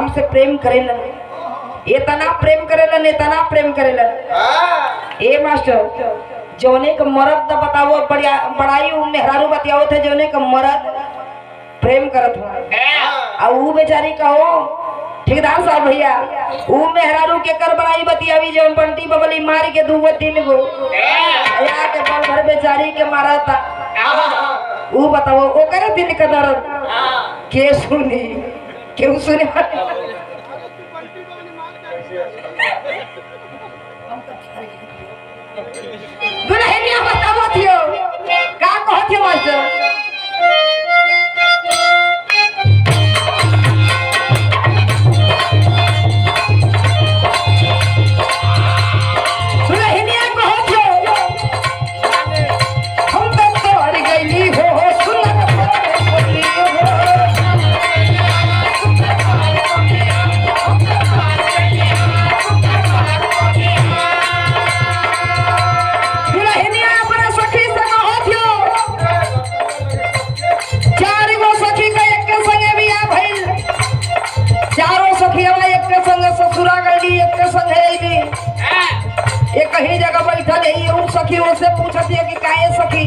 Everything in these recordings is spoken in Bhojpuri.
हमसे प्रेम करेलन, इतना प्रेम करेलन, इतना प्रेम करेलन। ए मास्टर जौने का मरद तो बताओ बड़ाई मेहरारू बतियाओ थे जौने का मरद प्रेम करत हो और वो बेचारी कहो ठेकेदार साहब भैया वो मेहरारू के कर बड़ाई बतियावी जो बंटी बबली मार के 2 3 गो या के बल भर बेचारी के मारता वो बताओ ओ करे दिन का दर्द के सुनी क्यों सुने दुल्हनिया बताओ थियो का कहथियो मास्टर कहीं जगह बैठल है सखी उससे पूछत है कि काहे सखी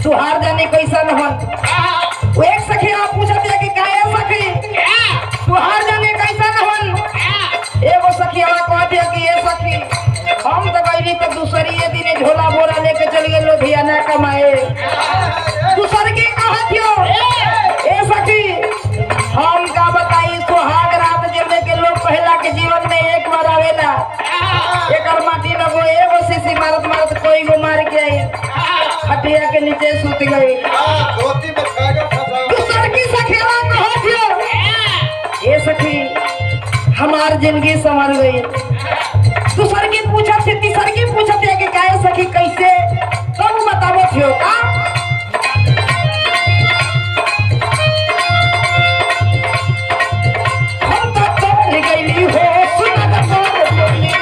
तुहार जाने कैसन हन वो एक सखी आप पूछत है कि काहे सखी तुहार जाने कैसन हन एगो सखी हवा कहत है कि ये सखी हम तो गईली तो दूसरी दिन झोला बोरा लेके चल गए लुधियाना कमाए दूसर की कहत हो ए सखी हम का बताई सुहाग रात जब के लोग पहला के जीवन में एक बार आवेला एकर माटी लगो एगो सीसी मारत मारत कोई गो मार के आई खटिया के नीचे सूत गई धोती में खागा फसा दूसर की सखीवा कहत हो ए सखी हमार जिंदगी संवर गई दूसर की पूछत थी तीसर की पूछत है कि काहे सखी कैसे तुम बतावो थियो का हम तो तोड़ गईली हो सुना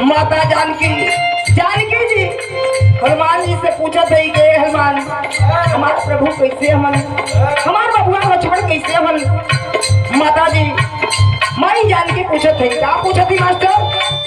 माता जानकी जी हनुमान जी से पूछा थे कि हनुमान हमारे प्रभु कैसे हमन हमारे बबुआ लक्ष्मण कैसे हमन। माता जी माई जानकी पूछा थे, क्या पूछा थी मास्टर?